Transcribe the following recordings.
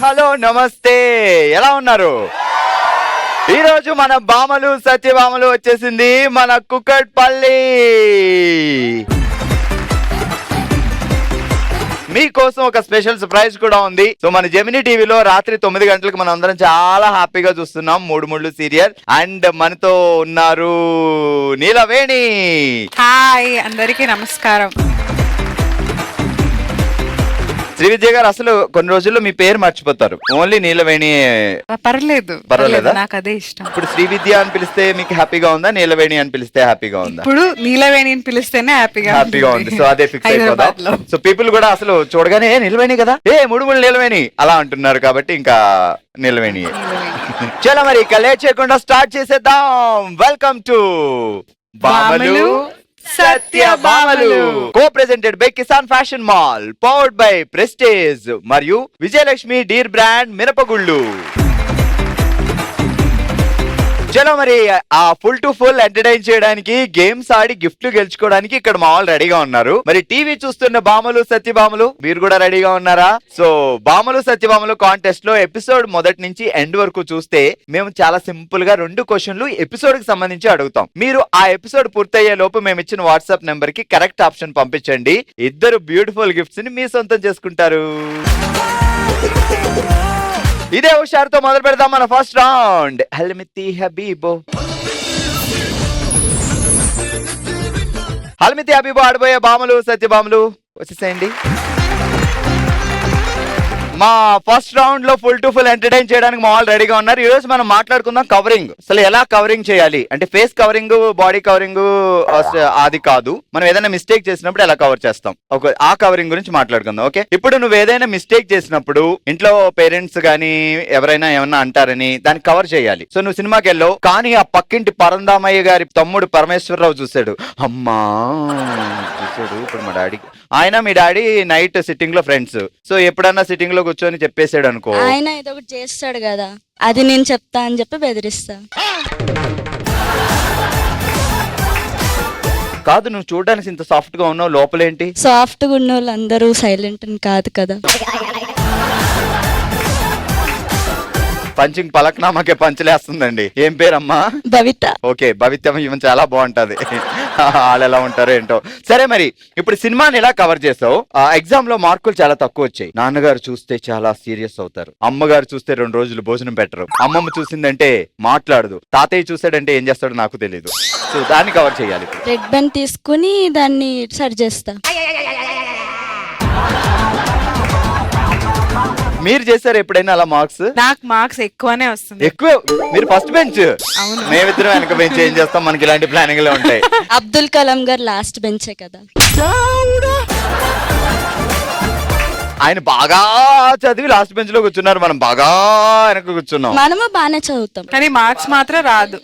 Hello నమస్తే, ఎలా ఉన్నారు? ఈ రోజు మన బామలు సత్యభామలు వచ్చేసింది మన కుక్కట్పల్లి. మీకోసం ఒక స్పెషల్ సర్ప్రైజ్ కూడా ఉంది. సో మన జెమినీ టీవీలో రాత్రి 9 గంటలకు మనం అందరం చాలా హ్యాపీగా చూస్తున్నాం మూడు ముళ్ళు సీరియల్. అండ్ మనతో ఉన్నారు నీలవేణి. హాయ్, అందరికీ నమస్కారం. శ్రీవిద్య గారు, అసలు కొన్ని రోజుల్లో మీ పేరు మర్చిపోతారు, ఓన్లీ నీలవేణి. పర్వాలేదా? నాకు అదే ఇష్టం. ఇప్పుడు శ్రీవిద్య అని పిలిస్తే మీకు హ్యాపీగా ఉందా, నీలవేణి అని పిలిస్తే హ్యాపీగా ఉందా? ఇప్పుడు నీలవేణి అని పిలిస్తేనే హ్యాపీగా ఉంది. సో అదే ఫిక్స్ అయిపోదాం. సో పీపుల్ కూడా అసలు చూడగానే నీలవేణి కదా, మూడు నీలవేణి అలా అంటున్నారు, కాబట్టి ఇంకా నీలవేణి. చలో మరి ఇక లేట్ చేయకుండా స్టార్ట్ చేసేద్దాం. వెల్కమ్ టు బామలు సత్యభామలు, co-presented by Kisan fashion mall, powered by Prestige మరియు విజయలక్ష్మి డీర్ బ్రాండ్ మినపగుళ్ళు. చలో మరి ఆ ఫుల్ టు ఫుల్ ఎంటర్టైన్ చేయడానికి, గేమ్స్ ఆడి గిఫ్ట్లు గెలుచుకోవడానికి ఇక్కడ మా వాళ్ళు రెడీగా ఉన్నారు. మరి టీవీ చూస్తున్న బామలు సత్యభామలు మీరు కూడా రెడీగా ఉన్నారా? సో బామలు సత్యభామలు కాంటెస్ట్ లో ఎపిసోడ్ మొదటి నుంచి ఎండ్ వరకు చూస్తే మేము చాలా సింపుల్ గా 2 క్వశ్చన్లు ఎపిసోడ్ కి సంబంధించి అడుగుతాం. మీరు ఆ ఎపిసోడ్ పూర్తయ్యే లోపు మేము ఇచ్చిన వాట్సాప్ నెంబర్ కి కరెక్ట్ ఆప్షన్ పంపించండి. 2 బ్యూటిఫుల్ గిఫ్ట్స్ ని మీ సొంతం చేసుకుంటారు. ఇదే హుషారుతో మొదలు పెడదాం మన ఫస్ట్ రౌండ్. హల్మితి హబీబో, హల్మితి హబీబో ఆడబోయే బామలు సత్యభామలు వచ్చేసేయండి. మా ఫస్ట్ రౌండ్ లో ఫుల్ టు ఫుల్ ఎంటర్టైన్ చేయడానికి మా వాళ్ళు రెడీగా ఉన్నారు. ఈ రోజు మనం మాట్లాడుకుందాం కవరింగ్. అసలు ఎలా కవరింగ్ చేయాలి అంటే, ఫేస్ కవరింగ్, బాడీ కవరింగ్ అది కాదు, మనం ఏదైనా మిస్టేక్ చేసినప్పుడు ఎలా కవర్ చేస్తాం, ఆ కవరింగ్ గురించి మాట్లాడుకుందాం. ఓకే, ఇప్పుడు నువ్వు ఏదైనా మిస్టేక్ చేసినప్పుడు ఇంట్లో పేరెంట్స్ గానీ ఎవరైనా ఏమన్నా అంటారని దాన్ని కవర్ చేయాలి. సో నువ్వు సినిమాకి వెళ్ళావు, కానీ ఆ పక్కింటి పరందామయ్య గారి తమ్ముడు పరమేశ్వరరావు చూశాడు, అమ్మా చూసాడు. ఇప్పుడు మా డాడీ, మీ డాడీ నైట్ సిట్టింగ్ లో ఫ్రెండ్స్, సో ఎప్పుడన్నా సిట్టింగ్ లో కూర్చొని చెప్పేసాడు అనుకో, ఆయన ఏదో ఒకటి చేస్తాడు కదా, అది నేను చెప్తా అని చెప్పి బెదిరిస్తా. కాదు, నువ్వు చూడడానికి ఇంత సాఫ్ట్ గా ఉన్నావు, లోపలేంటి? సాఫ్ట్ గా ఉన్న వాళ్ళు అందరూ సైలెంట్ అని కాదు కదా. పంచింగ్ పలక్నామాకే పంచలేస్తుందండి. ఏం పేరమ్మా? భవిత. ఓకే, భవిత ఈవెన్ చాలా బాగుంటది. వాళ్ళు ఎలా ఉంటారో ఏంటో. సరే, మరి ఇప్పుడు సినిమాని ఎలా కవర్ చేసావు? ఎగ్జామ్ లో మార్కులు చాలా తక్కువ వచ్చాయి. నాన్నగారు చూస్తే చాలా సీరియస్ అవుతారు, అమ్మగారు చూస్తే 2 రోజులు భోజనం పెట్టరు, అమ్మమ్మ చూసిందంటే మాట్లాడదు, తాతయ్య చూసాడంటే ఏం చేస్తాడో నాకు తెలియదు. సో దాన్ని కవర్ చేయాలి. రెడ్ పెన్ తీసుకుని దాన్ని సరి చేస్తా. మీరు చేశారు ఎప్పుడైనా అలా మార్క్స్? నాకు మార్క్స్ ఎక్కువనే వస్తుంది. ఎక్కువ? మీరు ఫస్ట్ బెంచ్, మేమిద్దరం వెనక బెంచ్. ఏం చేస్తాం, మనకి ఇలాంటి ప్లానింగ్ లో ఉంటాయి. అబ్దుల్ కలాం గారు లాస్ట్ బెంచే కదా. ఆయన బాగా చదివి లాస్ట్ బెంచ్ లో కూర్చున్నారు, మనం బాగా వెనక కూర్చున్నాం. మనము బాగానే చదువుతాం, కానీ మార్క్స్ మాత్రం రాదు.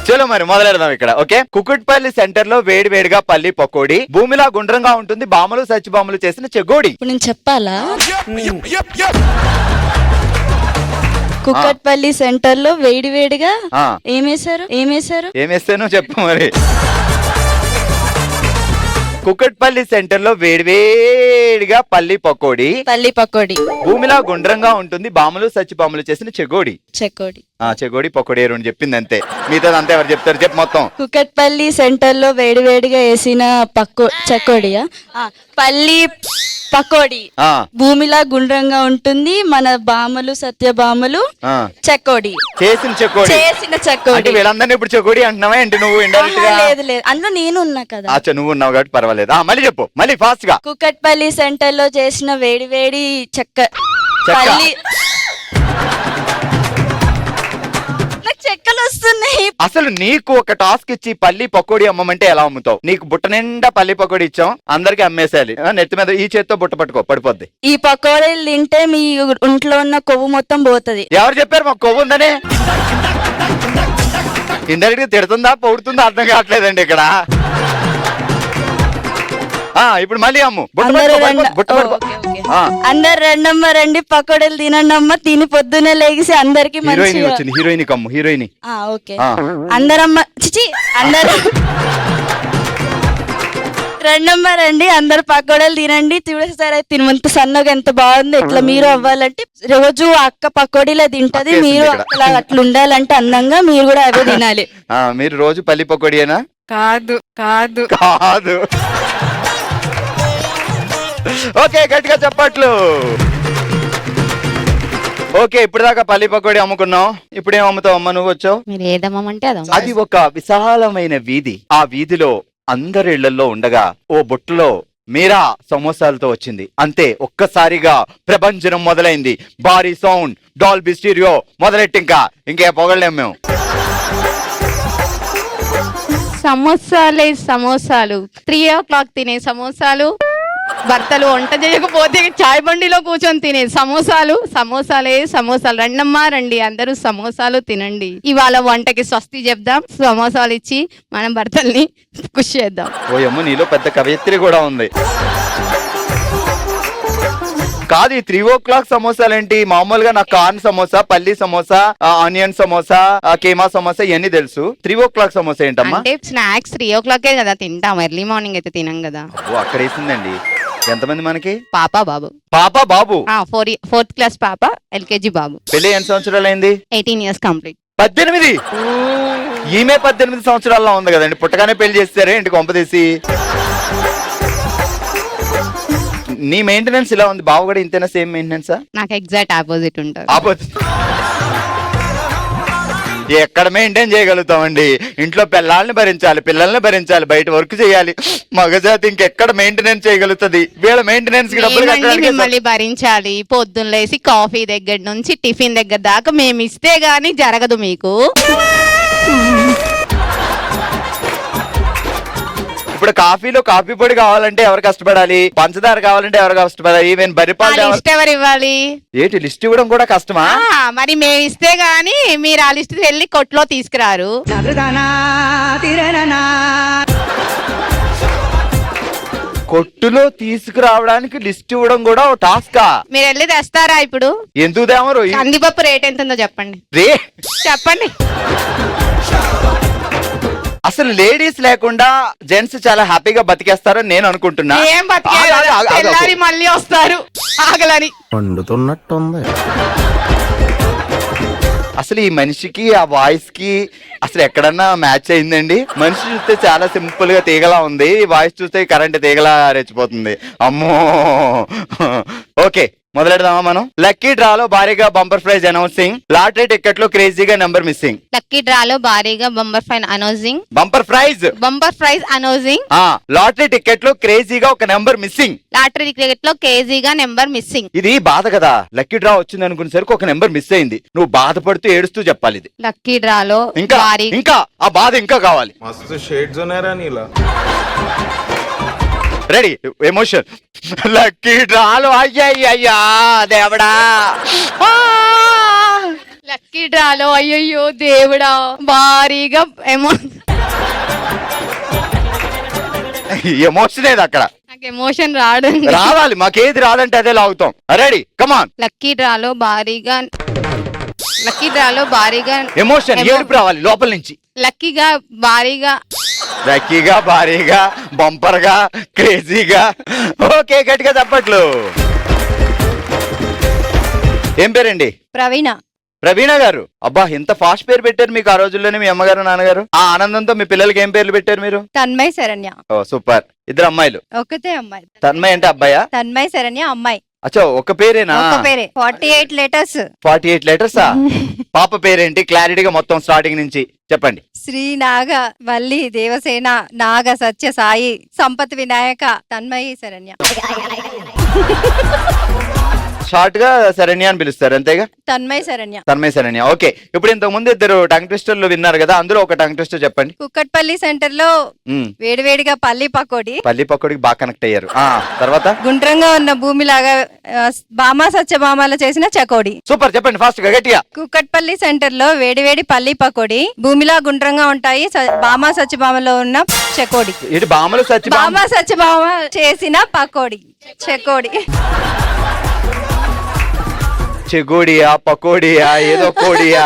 చలో మరి మొదలెడదాం ఇక్కడ. ఓకే, కుకుట్పల్లి సెంటర్ లో వేడి వేడిగా పల్లి పకోడీ, భూమిలా గుండ్రంగా ఉంటుంది బామలు సత్యభామలు చేసిన చెగోడి. ఇప్పుడు నేను చెప్పాలా? కుక్కట్పల్లి సెంటర్ లో వేడి వేడిగా ఏమేసాను చెప్పు మరి. కుక్కట్పల్లి సెంటర్ లో వేడివేడిగా పల్లి పకోడీ, భూమిలా గుండ్రంగా ఉంటుంది బామలు సత్యభామలు చేసిన చెగోడి. చెగోడి పకోడీ 2 చెప్పింది అంతే, మిగతా అంతా ఎవరు చెప్తారు చెప్పు మొత్తం. కుక్కట్పల్లి సెంటర్ లో వేడివేడిగా వేసిన చెకోడియా పల్లి పకోడీ, భూమిలా గుండ్రంగా ఉంటుంది మన బామలు సత్యభామలు చెకోడి చేసిన చెకోడి. వీళ్ళందరినీ ఇప్పుడు చెకోడి అంటున్నావా ఏంటి నువ్వు? లేదు, అందులో నేను ఉన్నా కదా. అచ్చా, నువ్వు ఉన్నావు కాబట్టి పర్వాలేదు. మళ్ళీ చెప్పు, మళ్ళీ ఫాస్ట్ గా. కుక్కట్పల్లి సెంటర్ లో చేసిన వేడి చెక్కలు వస్తున్నాయి. అసలు నీకు ఒక టాస్క్ ఇచ్చి పల్లి పకోడీ అమ్మమంటే ఎలా అమ్ముతావు? నీకు బుట్ట నిండా పల్లి పకోడీ ఇచ్చాం, అందరికి అమ్మేసేయాలి. నెత్తి మీద ఈ చేత్తో బుట్ట పట్టుకో, పడిపోద్ది. ఈ పకోడీలు తింటే మీ ఒంట్లో ఉన్న కొవ్వు మొత్తం పోతుంది. ఎవరు చెప్పారు మాకు కొవ్వు ఉందని? ఇండైరెక్ట్ గా తిడుతుందా పొగుడుతుందా అర్థం కావట్లేదండి ఇక్కడ. ఇప్పుడు మళ్ళీ అమ్ము. అందరు రెండమ్మ రండి పకోడీలు తినండి అమ్మ. తిని పొద్దునే లేచి అందరికి హీరోయిన్ కమ్ము హీరోయిన్. ఓకే అందరమ్మ చిచి అందరు రెండమ్మ రండి, అందరు పకోడీలు తినండి. చూడేసారా తినంత సన్నగా ఎంత బాగుంది. ఇట్లా మీరు అవ్వాలంటే రోజు అక్క పకోడీలే తింటది, మీరు అట్లా అట్లా ఉండాలంటే అందంగా మీరు కూడా అవే తినాలి. మీరు రోజు పల్లి పకోడీయేనా? కాదు కాదు కాదు. ఓకే, గట్టిగా చెప్పట్లు. ఓకే, ఇప్పుడు దాకా పల్లి పకోడీ అమ్ముకున్నావు, ఇప్పుడు ఏం అమ్ముతావు అమ్మ? నువ్వు వచ్చావు, మీరు ఏదమ్మంటే అదమ్మ. అది ఒక విశాలమైన వీధి. ఆ వీధిలో అందరి ఇళ్లలో ఉండగా ఓ బుట్టలో మీరా సమోసాలతో వచ్చింది. అంతే, ఒక్కసారిగా ప్రభంజనం మొదలైంది. భారీ సౌండ్, డాల్బీ స్టీరియో మొదలెట్టి ఇంకే పొగలేం మేము. సమోసాలే సమోసాలు, 3 o'clock తినే సమోసాలు, భర్తలు వంట చేయకపోతే చాయ్ బండిలో కూర్చొని తినే సమోసాలు, సమోసాలే సమోసాలు. రండమ్మా రండి, అందరూ సమోసాలు తినండి. ఇవాళ వంటకి స్వస్తి చెప్దాం, సమోసాలు ఇచ్చి మనం భర్తల్ని ఖుషి చేద్దాం. ఓయమ్మ, నీలో పెద్ద కవయిత్రి కూడా ఉంది. కాదు, ఈ 3 o'clock సమోసాలేంటి? మామూలుగా నాకు కార్న్ సమోసా, పల్లి సమోసా, ఆనియన్ సమోసా, కేమా సమోసా ఇవన్నీ తెలుసు. 3 o'clock సమోసా ఏంటమ్మా? అంటే స్నాక్స్ 3 o'clock కదా తింటాం, ఎర్లీ మార్నింగ్ అయితే తినం కదా. ఓ, అక్కడ వేసిందండి. ఎంతమంది మనకి? పాప బాబు. పాప బాబు? 4th class పాప, LKG బాబు. పెళ్లి ఎన్ని సంవత్సరాలు అయింది? 18 years కంప్లీట్. 18? ఈమె 18 సంవత్సరాల్లో ఉంది కదండి. పుట్టగానే పెళ్లి చేస్తారే ఇంటి కొంపదీసి. నీ మెయింటెనెన్స్ ఇలా ఉంది, బావ కూడా ఇంతేనా? సేమ్ మెయింటెనెన్సా? నాకు ఎగ్జాక్ట్ ఆపోజిట్ ఉంటారు. ఎక్కడ మెయింటైన్ చేయగలుగుతామండి? ఇంట్లో పిల్లల్ని భరించాలి, పిల్లల్ని భరించాలి, బయట వర్క్ చేయాలి. మగజాతి ఇంకెక్కడ మెయింటెనెన్స్ చేయగలుగుతుంది? వీళ్ళ మెయింటెనెన్స్ మిమ్మల్ని భరించాలి. పొద్దున్న లేసి కాఫీ దగ్గర నుంచి టిఫిన్ దగ్గర దాకా మేము ఇస్తే గానీ జరగదు మీకు. ఇప్పుడు కాఫీలో కాఫీ పొడి కావాలంటే ఎవరు కష్టపడాలి? పంచదార కావాలంటే ఎవరు కష్టపడాలి? ఈవెన్ బరిపాలు లిస్ట్ ఎవరు ఇవ్వాలి? ఏంటి లిస్ట్ ఇవ్వడం కూడా కష్టమా? మరి మేము ఇస్తే గానీ మీరు ఆ లిస్ట్ వెళ్ళి కొట్లో తీసుకురారు. కొట్టులో తీసుకురావడానికి లిస్ట్ ఇవ్వడం కూడా ఓ టాస్కా? మీరు వెళ్ళి తెస్తారా? ఇప్పుడు ఎందుకు దేమరు? కందిపప్పు రేట్ ఎంత ఉందో చెప్పండి. చెప్పండి. అసలు లేడీస్ లేకుండా జెంట్స్ చాలా హ్యాపీగా బతికేస్తారని నేను అనుకుంటున్నా. ఏం బతికేయాలి? మళ్ళీ వస్తారు ఆగలని. పండుతున్నట్టుంది. అసలు ఈ మనిషికి ఆ వాయిస్ కి అసలు ఎక్కడన్నా మ్యాచ్ అయిందండి? మనిషి చూస్తే చాలా సింపుల్ గా తీగలా ఉంది, వాయిస్ చూస్తే కరెంట్ తీగలా రెచ్చిపోతుంది. అమ్మో. ఓకే, మొదలెడదామా మనం? లక్కీ డ్రాలో భారీగా bumper prize announcing, lottery ticket లో క్రేజీగా నెంబర్ మిస్సింగ్. లక్కీ డ్రాలో భారీగా bumper prize announcing. Bumper prize announcing. Lottery ticket లో క్రేజీగా ఒక నెంబర్ మిస్సింగ్. లాటరీ టికెట్ లో కేజీగా నెంబర్ మిస్సింగ్. ఇది బాధ కదా. లక్కీ డ్రా వచ్చింది అనుకునేసరికి ఒక నెంబర్ మిస్ అయింది. నువ్వు బాధపడుతూ ఏడుస్తూ చెప్పాలి ఇది. లక్కీ డ్రాలో ఇంకా ఆ బాధ ఇంకా కావాలి. మస్తు షేడ్స్ ఉన్నారా నీలా? Ready, emotion. లక్కీ డ్రాలో అయ్యయ్యా దేవుడా, లక్కీ డ్రాలో అయ్యయ్యో దేవుడా భారీగా ఎమోషన్ ఏది అక్కడ? నాకు ఎమోషన్ రావాలి, మాకేది రాదంటే అదే లాగుతాం. రెడీ, కమాన్. లక్కీ డ్రాలో భారీగా ఎమోషన్, ఏడుపు రావాలి లోపల నుంచి. లక్కీగా భారీగా బంపర్ గా క్రేజీగా. ఓకే, గట్టిగా చెప్పట్లు. ఏం పేరండి? ప్రవీణ గారు. అబ్బా, ఎంత ఫాస్ట్ పేరు పెట్టారు మీకు ఆ రోజుల్లోనే మీ అమ్మగారు నాన్నగారు. ఆ ఆనందంతో మీ పిల్లలకి ఏం పేర్లు పెట్టారు మీరు? తన్మయ్ శరణ్య. ఓ సూపర్. ఇద్దరు అమ్మాయిలు? ఒకతే అమ్మాయి. తన్మయ్ అంటే అబ్బాయా? తన్మయ్ శరణ్య అమ్మాయి. అచ్చో, ఒక పేరేనా? ఒక పేరే. 48 letters. 48 letters. పాప పేరేంటి? క్లారిటీగా మొత్తం స్టార్టింగ్ నుంచి చెప్పండి. శ్రీ నాగ వల్లి దేవసేన నాగ సత్య సాయి సంపత్ వినాయక తన్మయి శరణ్య. షార్ట్ గా శరణ్య అని పిలుస్తారు అంతేగా? తన్మయ్ శరణ్య. ఓకే, ఇప్పుడు ఇంతకు ముందు ఇద్దరు టంగ్ ట్విస్టర్లు విన్నారు కదా, అందులో ఒక టంగ్ ట్విస్టర్ చెప్పండి. కుక్కట్పల్లి సెంటర్ లో వేడివేడిగా పల్లి పకోడీకి బాగా కనెక్ట్ అయ్యారు. తర్వాత గుండ్రంగా ఉన్న భూమిలాగా బామా సత్యభామలో చేసిన చకోడి. సూపర్, చెప్పండి ఫాస్ట్ గా గట్టిగా. కుక్కట్పల్లి సెంటర్ లో వేడివేడి పల్లి పకోడీ, భూమిలా గుండ్రంగా ఉంటాయి బామా సత్యభామలో ఉన్న చకోడి. బామా సత్యభామ చేసిన పకోడీ చకోడి. చెగోడియా పకోడియా ఏదో కోడియా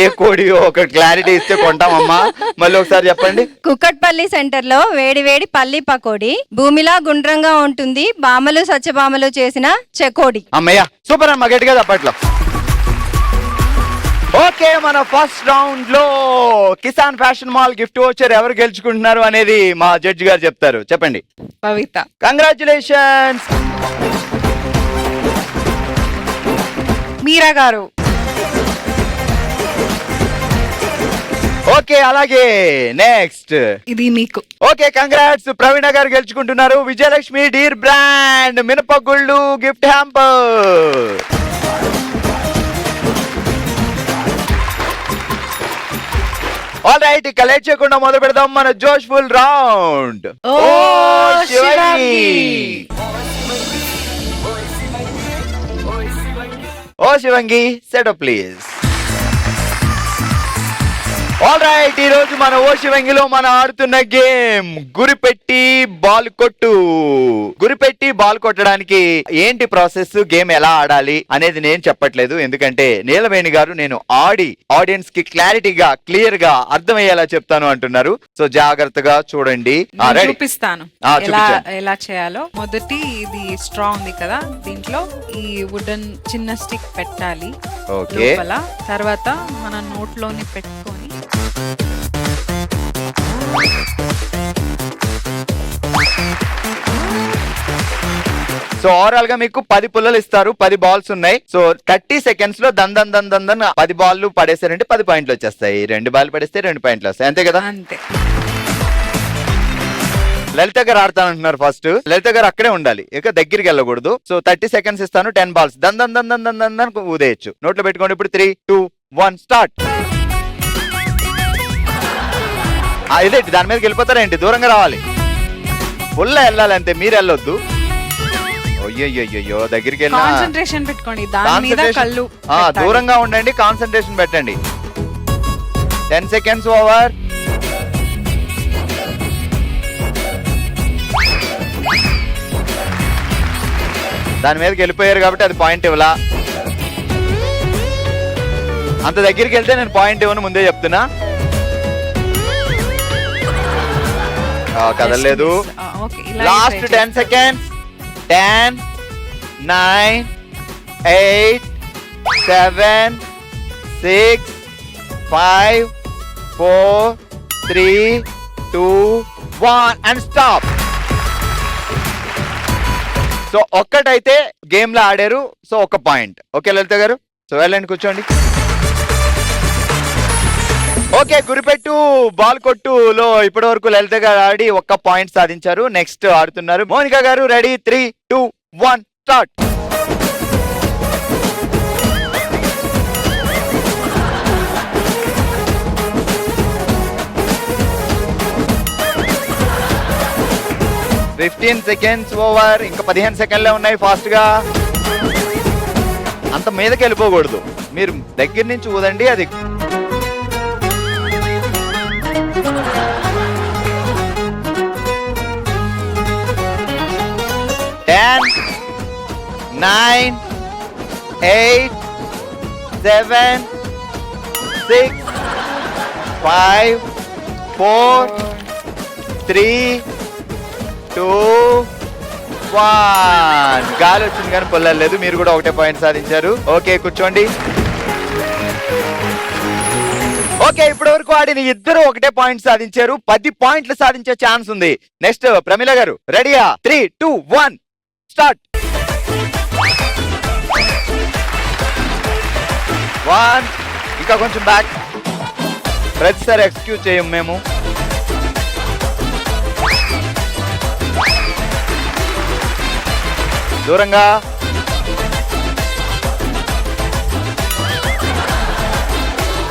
ఏ కోడియో ఒక క్లారిటీ ఇస్తే కొంటామమ్మా. మళ్ళీ ఒకసారి చెప్పండి. కుక్కట్పల్లి సెంటర్ లో వేడి వేడి పల్లి పకోడీ, భూమిలా గుండ్రంగా ఉంటుంది బామలు సత్యభామలు చేసిన చెకోడి. అమ్మయ్య సూపర్ అమ్మా, గట్టిగా అప్పట్లో. ఓకే, మన ఫస్ట్ రౌండ్ లో Kisan fashion mall gift voucher ఎవరు గెలుచుకుంటున్నారు అనేది మా జడ్జి గారు చెప్తారు. చెప్పండి. పవిత. కంగ్రాచులేషన్స్. మీరా గారు. ఓకే, అలాగే నెక్స్ట్. ఇది మీకు. Okay, congrats. ప్రవీణ గారు గెలుచుకుంటున్నారు విజయలక్ష్మి డీర్ బ్రాండ్ మినపగుళ్ళు గిఫ్ట్ హ్యాంపర్. ఆల్ రైట్, ఇక లేట్ చేయకుండా మొదలు పెడదాం మన జోష్ఫుల్ రౌండ్. ఓ శివంగి. ఓ శివంగి, సెటప్ ప్లీజ్. ఆల్ రైట్, ఈ రోజు మన ఓ శివంగిలో మనం ఆడుతున్న గేమ్ గురిపెట్టి బాల్ కొట్టు. గురిపెట్టి బాల్ కొట్టడానికి ఏంటి ప్రాసెస్, గేమ్ ఎలా ఆడాలి అనేది నేను చెప్పట్లేదు, ఎందుకంటే నీలవేణి గారు నేను ఆడి ఆడియన్స్ కి క్లారిటీగా క్లియర్ గా అర్థమయ్యేలా చెప్తాను అంటున్నారు. సో జాగ్రత్తగా చూడండి. నేను చూపిస్తాను చూపించండి. ఎలా చేయాలో. మొదటి ఇది స్ట్రా ఉంది కదా, దీంట్లో ఈ వుడెన్ చిన్న స్టిక్ పెట్టాలి ఓకే. లోపల. తర్వాత మన నోట్లోని పెట్టుకొని సో ఓవరాల్ గా మీకు 10 పుల్లలు ఇస్తారు, 10 బాల్స్ ఉన్నాయి. సో 30 సెకండ్స్ లో దందన్ 10 బాల్ పడేసారంటే 10 పాయింట్లు వచ్చేస్తాయి. 2 బాల్ పడేస్తే 2 పాయింట్లు వస్తాయి, అంతే కదా. అంతే. లలిత గారు ఆడతానంటున్నారు ఫస్ట్. లలిత గారు అక్కడే ఉండాలి, ఇక దగ్గరికి వెళ్ళకూడదు. సో 30 సెకండ్స్ ఇస్తాను, 10 బాల్స్ దందన్ ఊదేయచ్చు. నోట్లో పెట్టుకోండి. ఇప్పుడు 3, 2, 1 స్టార్ట్. ఇదేంటి దాని మీదకి వెళ్ళిపోతారేంటి, దూరంగా రావాలి, ఫుల్ వెళ్ళాలి అంతే, మీరు వెళ్ళొద్దు. అయ్యో దగ్గరికి వెళ్ళినా కాన్సంట్రేషన్ పెట్టుకోండి, దాని మీద కళ్ళు పెట్టాలి. దూరంగా ఉండండి, కాన్సంట్రేషన్ పెట్టండి. 10 సెకండ్స్ ఓవర్. దాని మీదకి వెళ్ళిపోయారు కాబట్టి అది పాయింట్ ఇవ్వలా. అంత దగ్గరికి వెళ్తే నేను పాయింట్ ఇవ్వను, ముందే చెప్తున్నా. కదలేదు. Last 10 seconds. 10, 9, 8, 7, 6, 5, 4, 3, 2, 1 and stop. So ఒక్కటైతే game లో ఆడారు, సో 1 పాయింట్. ఓకే లలిత గారు, సో వెళ్ళండి కూర్చోండి. ఓకే, గురిపెట్టు బాల్ కొట్టులో ఇప్పటి వరకు లలిత గారు ఆడి 1 పాయింట్ సాధించారు. నెక్స్ట్ ఆడుతున్నారు మోనికా గారు. Ready, 3, 2, 1 start. Fifteen seconds over. ఇంకా 15 సెకండ్లే ఉన్నాయి, ఫాస్ట్ గా. అంత మీదకి వెళ్ళిపోకూడదు, మీరు దగ్గర నుంచి ఊదండి. అది 10, 9, 8, 7, 6, 5, 4, 3, 2, 1. గాలి వచ్చింది కానీ పొల్లలేదు. మీరు కూడా 1 పాయింట్ సాధించారు. ఓకే కూర్చోండి. ఓకే, ఇప్పటి వరకు ఆడిన ఇద్దరు 1 పాయింట్ సాధించారు. 10 పాయింట్లు సాధించే ఛాన్స్ ఉంది. నెక్స్ట్ ప్రమిళ గారు, రెడీయా? 3, 2, 1 స్టార్ట్. 1. ఇంకా కొంచెం బ్యాక్. ప్రతిసారి ఎక్స్క్యూజ్ చేయం మేము. దూరంగా.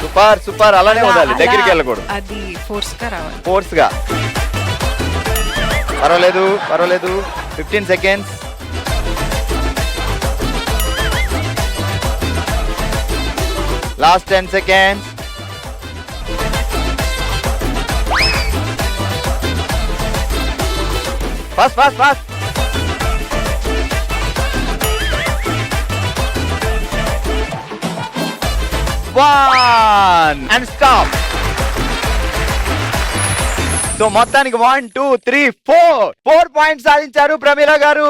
సూపర్ సూపర్, అలానే ఉండాలి, దగ్గరికి వెళ్ళకూడదు. అది ఫోర్స్ గా రావాలి. ఫోర్స్ గా. పర్వాలేదు పర్వాలేదు. 15 seconds. Last 10 seconds. Fast fast fast. 1 and stop. So మొత్తానికి 1 2 3 4 పాయింట్స్ సాధించారు ప్రమీల గారు.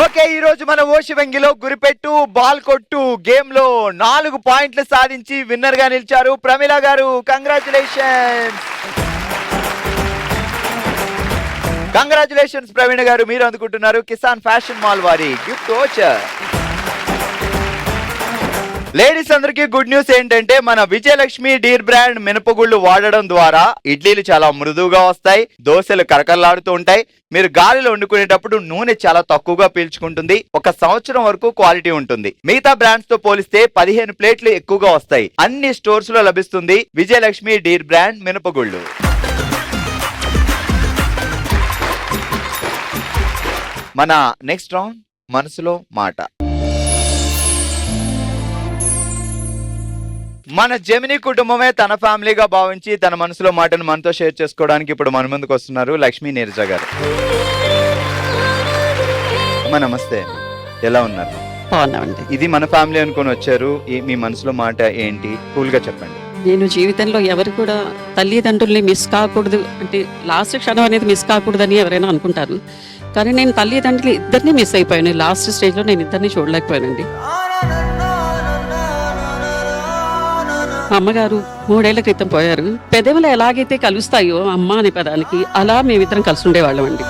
ఓకే, ఈ రోజు మన ఓషివంగిలో గురిపెట్టు బాల్ కొట్టు గేమ్ లో 4 పాయింట్లు సాధించి విన్నర్ గా నిలిచారు ప్రమీల గారు. కంగ్రాచులేషన్స్. కంగ్రాచులేషన్స్ ప్రవీణ్ గారు, మీరు అందుకుంటున్నారు కిసాన్ ఫ్యాషన్ మాల్ వారి గిఫ్ట్ వోచర్. లేడీస్ అందరికీ గుడ్ న్యూస్ ఏంటంటే మన విజయలక్ష్మి డీర్ బ్రాండ్ మినపగుళ్ళు వాడడం ద్వారా ఇడ్లీలు చాలా మృదువుగా వస్తాయి, దోశలు కరకరలాడుతూ ఉంటాయి. మీరు గాలిలో వండుకునేటప్పుడు నూనె చాలా తక్కువగా పీల్చుకుంటుంది. 1 సంవత్సరం వరకు క్వాలిటీ ఉంటుంది. మిగతా బ్రాండ్స్ తో పోలిస్తే 15 ప్లేట్లు ఎక్కువగా వస్తాయి. అన్ని స్టోర్స్ లో లభిస్తుంది విజయలక్ష్మి డీర్ బ్రాండ్ మినపగుళ్ళు. మన నెక్స్ట్ రౌండ్ మనసులో మాట. మన జెమిని కుటుంబమే తన ఫ్యామిలీగా భావించి తన మనసులో మాటను మనతో షేర్ చేసుకోవడానికి ఇప్పుడు మన ముందుకు వస్తున్నారు లక్ష్మీ నీరజ గారు. అమ్మా నమస్తే, ఎలా ఉన్నారు? బాగున్నామండి. ఇది మన ఫ్యామిలీ అనుకొని వచ్చారు. మీ మనసులో మాట ఏంటి? కూల్ గా చెప్పండి. నేను జీవితంలో ఎవరు కూడా తల్లిదండ్రుల్ని మిస్ కాకూడదు అంటే లాస్ట్ క్షణం అనేది మిస్ కాకూడదని ఎవరైనా అనుకుంటారు. కానీ నేను తల్లిదండ్రులు ఇద్దరిని మిస్ అయిపోయాను. లాస్ట్ స్టేజ్లో నేను ఇద్దరిని చూడలేకపోయానండి. అమ్మగారు 3 ఏళ్ల క్రితం పోయారు. పెదవులు ఎలాగైతే కలుస్తాయో అమ్మ అనే పదానికి, అలా మేమిద్దరం కలిసి ఉండేవాళ్ళం అండి.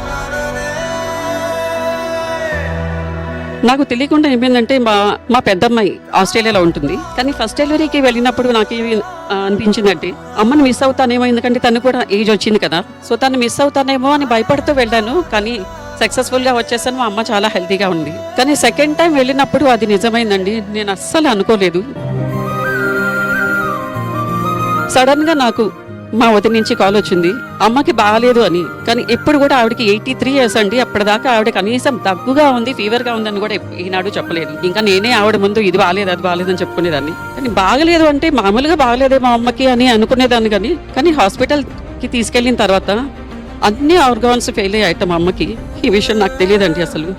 నాకు తెలియకుండా ఏమైందంటే మా పెద్దమ్మాయి ఆస్ట్రేలియాలో ఉంటుంది. కానీ ఫస్ట్ డెలివరీకి వెళ్ళినప్పుడు నాకు ఏమి అనిపించిందంటే అమ్మని మిస్ అవుతానేమో, ఎందుకంటే తను కూడా ఏజ్ వచ్చింది కదా. సో తను మిస్ అవుతానేమో అని భయపడుతూ వెళ్ళాను. కానీ సక్సెస్ఫుల్ గా వచ్చేసాను. మా అమ్మ చాలా హెల్తీగా ఉంది. కానీ సెకండ్ టైం వెళ్ళినప్పుడు అది నిజమైందండి. నేను అస్సలు అనుకోలేదు. సడన్ గా నాకు మా వదిన నుంచి కాల్ వచ్చింది, అమ్మకి బాగాలేదు అని. కానీ ఎప్పుడు కూడా ఆవిడకి 83 years అండి. అప్పటిదాకా ఆవిడ కనీసం దగ్గుగా ఉంది, ఫీవర్ గా ఉందని కూడా ఈనాడు చెప్పలేదు. ఇంకా నేనే ఆవిడ ముందు ఇది బాగాలేదు అది బాగాలేదు అని చెప్పుకునేదాన్ని. కానీ బాగలేదు అంటే మామూలుగా బాగలేదే మా అమ్మకి అని అనుకునేదాన్ని. కానీ హాస్పిటల్ కి తీసుకెళ్లిన తర్వాత అన్ని ఆర్గాన్స్ ఫెయిల్ అయ్యాయట మా అమ్మకి. ఈ విషయం నాకు తెలియదండి అసలు.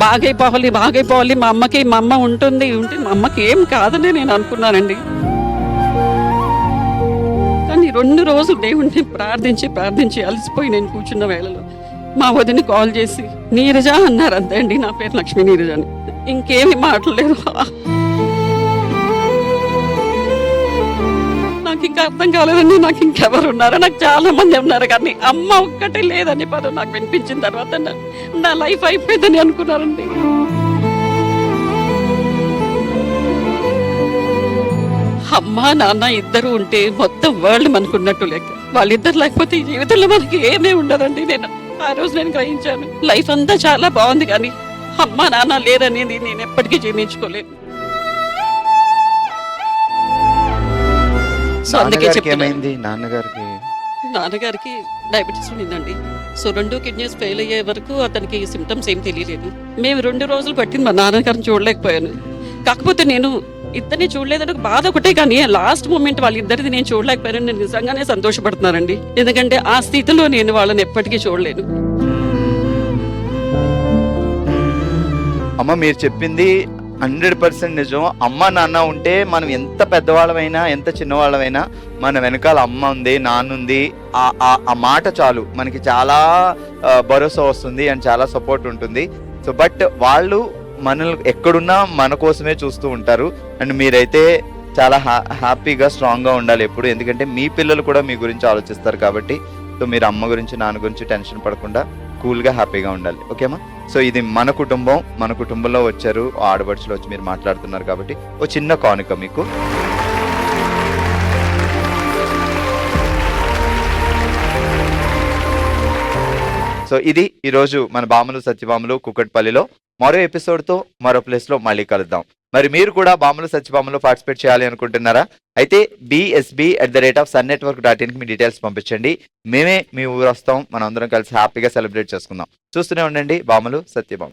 బాగైపోవాలి మా అమ్మ ఉంటుంది మా అమ్మకి ఏం కాదని నేను అనుకున్నానండి. కానీ 2 రోజులు దేవుణ్ణి ప్రార్థించి అలసిపోయి నేను కూర్చున్న వేళలో మా వదిని కాల్ చేసి నీరజ అన్నారు. అంతే అండి, నా పేరు లక్ష్మీ నీరజ అని. ఇంకేమి మాట్లాడలేదు. నాకు ఇంకా అర్థం కాలేదండి. నాకు ఇంకెవరు ఉన్నారు? నాకు చాలా మంది ఉన్నారు, కానీ అమ్మ ఒక్కటే లేదని పదం నాకు వినిపించిన తర్వాత నా లైఫ్ అయిపోయిందని అనుకున్నారండి. అమ్మ నాన్న ఇద్దరు ఉంటే మొత్తం వరల్డ్ మనకున్నట్టు లెక్క. వాళ్ళిద్దరు లేకపోతే ఈ జీవితంలో మనకి ఏమీ ఉండదండి. ఆ రోజు నేను గ్రహించాను. లైఫ్ అంతా చాలా బాగుంది, కానీ అమ్మ నాన్న లేరనేది నేను ఎప్పటికీ జీర్ణించుకోలేదు. సో అందుకే ఏమైంది నాన్నగారికి డయాబెటీస్ ఉండిందండి. సో 2 కిడ్నీస్ ఫెయిల్ అయ్యే వరకు అతనికి సిమ్టమ్స్ ఏం తెలియలేదు. మేము 2 రోజులు పట్టింది మా నాన్నగారిని చూడలేకపోయాను. కాకపోతే నేను ఇద్దరిని చూడలేదని బాధ ఒకటే, కానీ లాస్ట్ మూమెంట్ వాళ్ళిద్దరిది నేను చూడలేకపోయాను. నేను నిజంగానే సంతోషపడుతున్నానండి. ఎందుకంటే ఆ స్థితిలో నేను వాళ్ళని ఎప్పటికీ చూడలేను. అమ్మ మీరు చెప్పింది 100% నిజం. అమ్మ నాన్న ఉంటే మనం ఎంత పెద్దవాళ్ళమైనా ఎంత చిన్నవాళ్ళమైనా మన వెనకాల అమ్మ ఉంది, నాన్న ఉంది, ఆ మాట చాలు మనకి చాలా భరోసా వస్తుంది అండ్ చాలా సపోర్ట్ ఉంటుంది. సో బట్ వాళ్ళు మనల్ని ఎక్కడున్నా మన కోసమే చూస్తూ ఉంటారు. అండ్ మీరైతే చాలా హ్యాపీగా స్ట్రాంగ్గా ఉండాలి ఎప్పుడు, ఎందుకంటే మీ పిల్లలు కూడా మీ గురించి ఆలోచిస్తారు కాబట్టి. సో మీరు అమ్మ గురించి నాన్న గురించి టెన్షన్ పడకుండా కూల్గా హ్యాపీగా ఉండాలి. ఓకేమా? సో ఇది మన కుటుంబంలో వచ్చారు, ఆడబడుచులో వచ్చి మీరు మాట్లాడుతున్నారు కాబట్టి ఓ చిన్న కానుక మీకు. సో ఇది ఈరోజు మన బామలు సత్యభామలు కుకట్పల్లిలో. మరో ఎపిసోడ్తో మరో ప్లేస్లో మళ్ళీ కలుద్దాం. మరి మీరు కూడా బామలు సత్యభామలో పార్టిసిపేట్ చేయాలి అనుకుంటున్నారా? అయితే bsb@sunnetwork.in మీ డీటెయిల్స్ పంపించండి. మేమే మీ ఊరు వస్తాం, మనం అందరం కలిసి హ్యాపీగా సెలబ్రేట్ చేసుకుందాం. చూస్తూనే ఉండండి బామలు సత్యభామ.